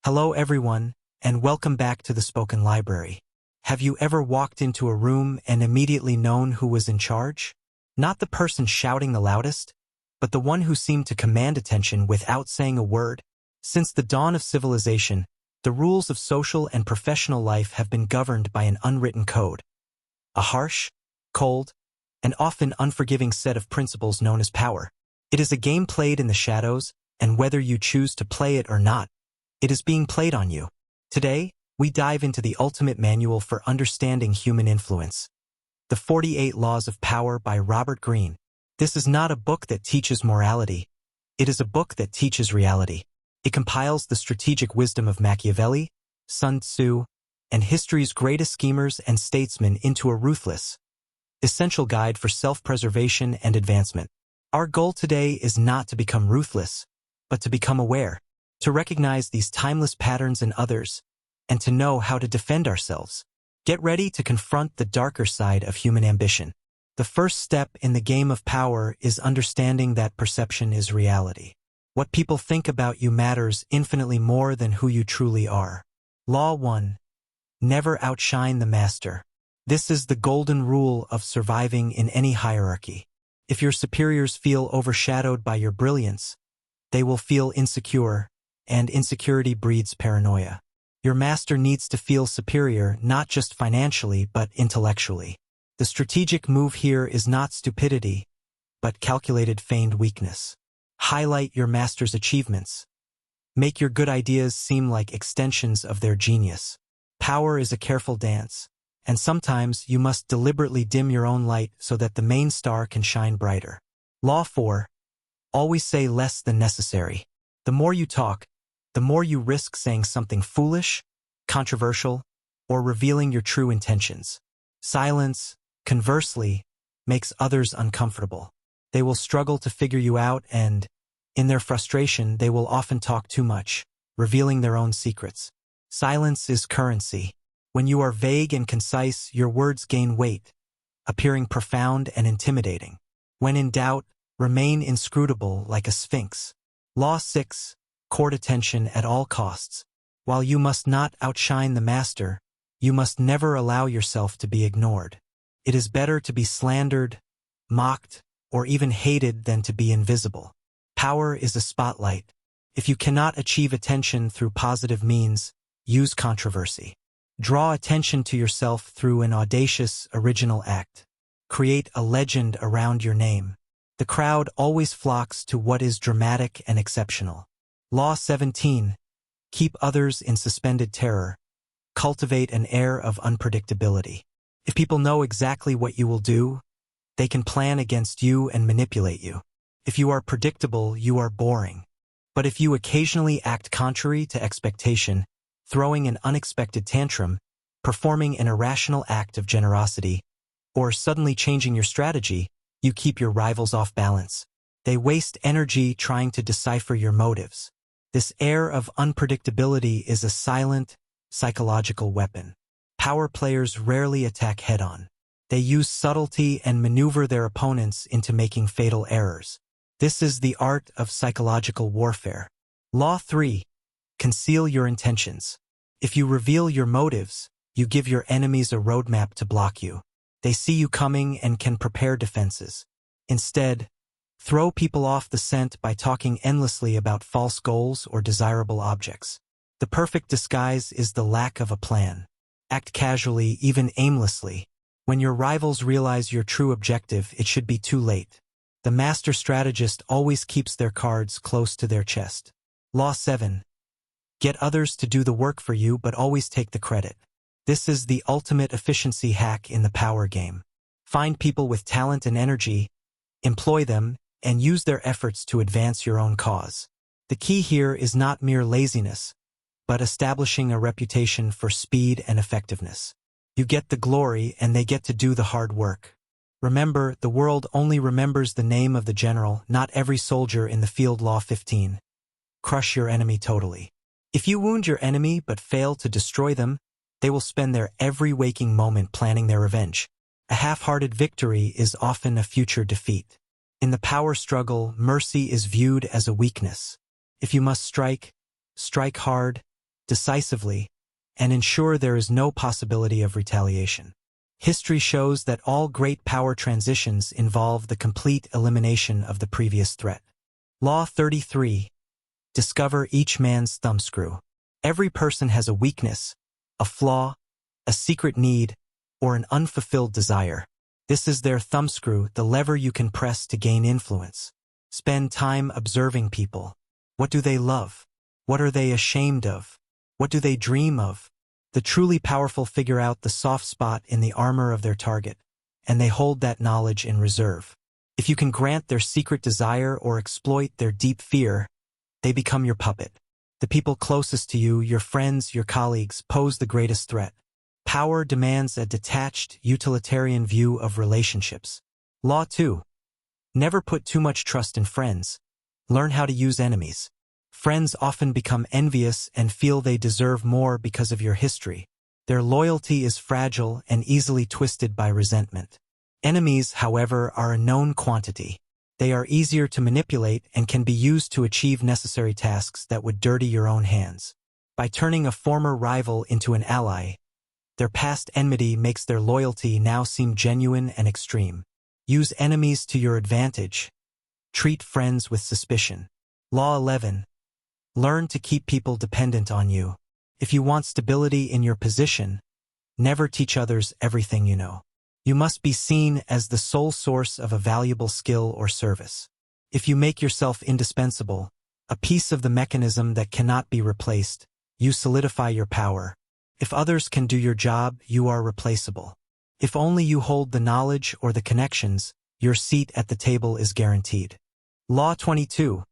Hello everyone, and welcome back to the Spoken Library. Have you ever walked into a room and immediately known who was in charge? Not the person shouting the loudest, but the one who seemed to command attention without saying a word. Since the dawn of civilization, the rules of social and professional life have been governed by an unwritten code. A harsh, cold, and often unforgiving set of principles known as power. It is a game played in the shadows, and whether you choose to play it or not, it is being played on you. Today, we dive into the ultimate manual for understanding human influence. The 48 Laws of Power by Robert Greene. This is not a book that teaches morality. It is a book that teaches reality. It compiles the strategic wisdom of Machiavelli, Sun Tzu, and history's greatest schemers and statesmen into a ruthless, essential guide for self-preservation and advancement. Our goal today is not to become ruthless, but to become aware, to recognize these timeless patterns in others, and to know how to defend ourselves. Get ready to confront the darker side of human ambition. The first step in the game of power is understanding that perception is reality. What people think about you matters infinitely more than who you truly are. Law 1. Never outshine the master. This is the golden rule of surviving in any hierarchy. If your superiors feel overshadowed by your brilliance, they will feel insecure, and insecurity breeds paranoia. Your master needs to feel superior not just financially but intellectually. The strategic move here is not stupidity, but calculated feigned weakness. Highlight your master's achievements. Make your good ideas seem like extensions of their genius. Power is a careful dance, and sometimes you must deliberately dim your own light so that the main star can shine brighter. Law 4. Always say less than necessary. The more you talk, the more you risk saying something foolish, controversial, or revealing your true intentions. Silence, conversely, makes others uncomfortable. They will struggle to figure you out and, in their frustration, they will often talk too much, revealing their own secrets. Silence is currency. When you are vague and concise, your words gain weight, appearing profound and intimidating. When in doubt, remain inscrutable like a sphinx. Law 6. Court attention at all costs. While you must not outshine the master, you must never allow yourself to be ignored. It is better to be slandered, mocked, or even hated than to be invisible. Power is a spotlight. If you cannot achieve attention through positive means, use controversy. Draw attention to yourself through an audacious, original act. Create a legend around your name. The crowd always flocks to what is dramatic and exceptional. Law 17. Keep others in suspended terror. Cultivate an air of unpredictability. If people know exactly what you will do, they can plan against you and manipulate you. If you are predictable, you are boring. But if you occasionally act contrary to expectation, throwing an unexpected tantrum, performing an irrational act of generosity, or suddenly changing your strategy, you keep your rivals off balance. They waste energy trying to decipher your motives. This air of unpredictability is a silent, psychological weapon. Power players rarely attack head-on. They use subtlety and maneuver their opponents into making fatal errors. This is the art of psychological warfare. Law 3. Conceal your intentions. If you reveal your motives, you give your enemies a roadmap to block you. They see you coming and can prepare defenses. Instead, throw people off the scent by talking endlessly about false goals or desirable objects. The perfect disguise is the lack of a plan. Act casually, even aimlessly. When your rivals realize your true objective, it should be too late. The master strategist always keeps their cards close to their chest. Law 7. Get others to do the work for you, but always take the credit. This is the ultimate efficiency hack in the power game. Find people with talent and energy, employ them, and use their efforts to advance your own cause. The key here is not mere laziness, but establishing a reputation for speed and effectiveness. You get the glory and they get to do the hard work. Remember, the world only remembers the name of the general, not every soldier in the field. Law 15. Crush your enemy totally. If you wound your enemy but fail to destroy them, they will spend their every waking moment planning their revenge. A half-hearted victory is often a future defeat. In the power struggle, mercy is viewed as a weakness. If you must strike, strike hard, decisively, and ensure there is no possibility of retaliation. History shows that all great power transitions involve the complete elimination of the previous threat. Law 33. Discover each man's thumbscrew. Every person has a weakness, a flaw, a secret need, or an unfulfilled desire. This is their thumbscrew, the lever you can press to gain influence. Spend time observing people. What do they love? What are they ashamed of? What do they dream of? The truly powerful figure out the soft spot in the armor of their target, and they hold that knowledge in reserve. If you can grant their secret desire or exploit their deep fear, they become your puppet. The people closest to you, your friends, your colleagues, pose the greatest threat. Power demands a detached, utilitarian view of relationships. Law 2. Never put too much trust in friends. Learn how to use enemies. Friends often become envious and feel they deserve more because of your history. Their loyalty is fragile and easily twisted by resentment. Enemies, however, are a known quantity. They are easier to manipulate and can be used to achieve necessary tasks that would dirty your own hands. By turning a former rival into an ally, their past enmity makes their loyalty now seem genuine and extreme. Use enemies to your advantage. Treat friends with suspicion. Law 11. Learn to keep people dependent on you. If you want stability in your position, never teach others everything you know. You must be seen as the sole source of a valuable skill or service. If you make yourself indispensable, a piece of the mechanism that cannot be replaced, you solidify your power. If others can do your job, you are replaceable. If only you hold the knowledge or the connections, your seat at the table is guaranteed. Law 22.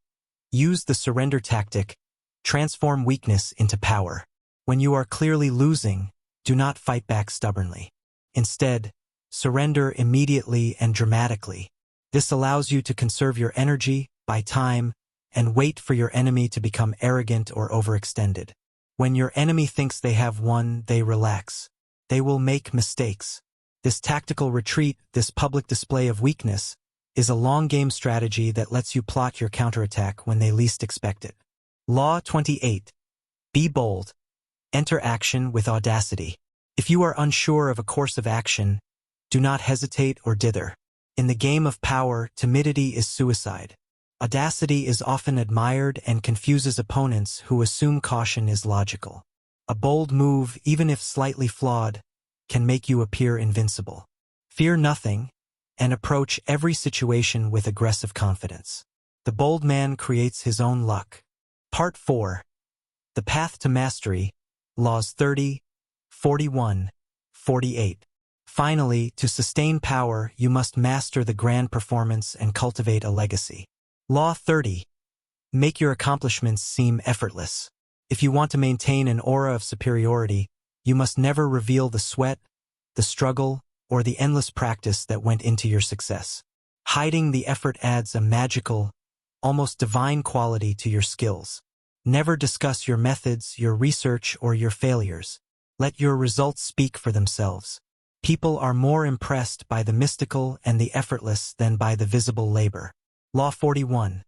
Use the surrender tactic. Transform weakness into power. When you are clearly losing, do not fight back stubbornly. Instead, surrender immediately and dramatically. This allows you to conserve your energy, buy time, and wait for your enemy to become arrogant or overextended. When your enemy thinks they have won, they relax. They will make mistakes. This tactical retreat, this public display of weakness, is a long-game strategy that lets you plot your counterattack when they least expect it. Law 28. Be bold. Enter action with audacity. If you are unsure of a course of action, do not hesitate or dither. In the game of power, timidity is suicide. Audacity is often admired and confuses opponents who assume caution is logical. A bold move, even if slightly flawed, can make you appear invincible. Fear nothing, and approach every situation with aggressive confidence. The bold man creates his own luck. Part 4. The Path to Mastery, Laws 30, 41, 48. Finally, to sustain power, you must master the grand performance and cultivate a legacy. Law 30. Make your accomplishments seem effortless. If you want to maintain an aura of superiority, you must never reveal the sweat, the struggle, or the endless practice that went into your success. Hiding the effort adds a magical, almost divine quality to your skills. Never discuss your methods, your research, or your failures. Let your results speak for themselves. People are more impressed by the mystical and the effortless than by the visible labor. Law 41.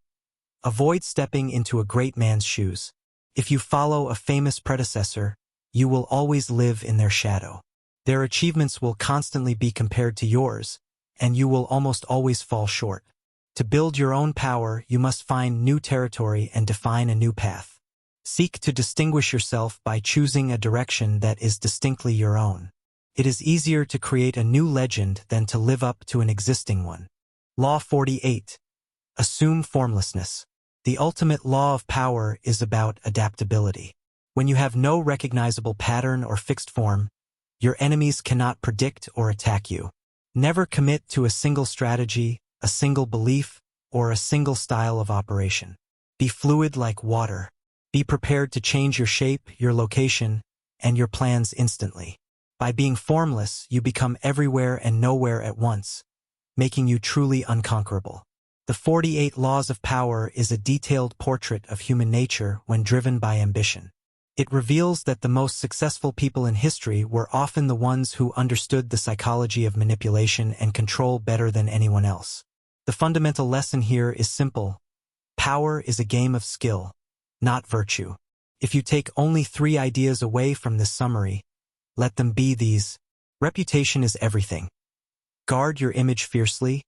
Avoid stepping into a great man's shoes. If you follow a famous predecessor, you will always live in their shadow. Their achievements will constantly be compared to yours, and you will almost always fall short. To build your own power, you must find new territory and define a new path. Seek to distinguish yourself by choosing a direction that is distinctly your own. It is easier to create a new legend than to live up to an existing one. Law 48. Assume formlessness. The ultimate law of power is about adaptability. When you have no recognizable pattern or fixed form, your enemies cannot predict or attack you. Never commit to a single strategy, a single belief, or a single style of operation. Be fluid like water. Be prepared to change your shape, your location, and your plans instantly. By being formless, you become everywhere and nowhere at once, making you truly unconquerable. The 48 Laws of Power is a detailed portrait of human nature when driven by ambition. It reveals that the most successful people in history were often the ones who understood the psychology of manipulation and control better than anyone else. The fundamental lesson here is simple. Power is a game of skill, not virtue. If you take only 3 ideas away from this summary, let them be these. Reputation is everything. Guard your image fiercely,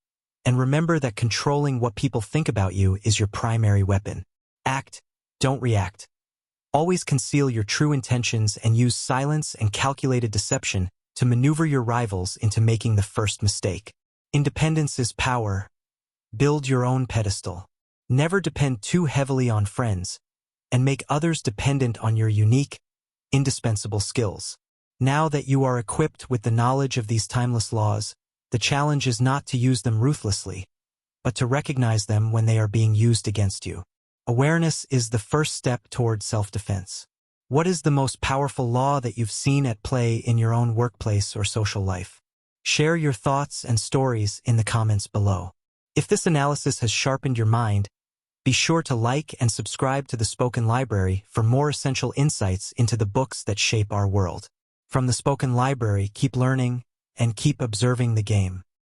and remember that controlling what people think about you is your primary weapon. Act, don't react. Always conceal your true intentions and use silence and calculated deception to maneuver your rivals into making the first mistake. Independence is power. Build your own pedestal. Never depend too heavily on friends, and make others dependent on your unique, indispensable skills. Now that you are equipped with the knowledge of these timeless laws, the challenge is not to use them ruthlessly, but to recognize them when they are being used against you. Awareness is the first step toward self-defense. What is the most powerful law that you've seen at play in your own workplace or social life? Share your thoughts and stories in the comments below. If this analysis has sharpened your mind, be sure to like and subscribe to the Spoken Library for more essential insights into the books that shape our world. From the Spoken Library, keep learning and keep observing the game.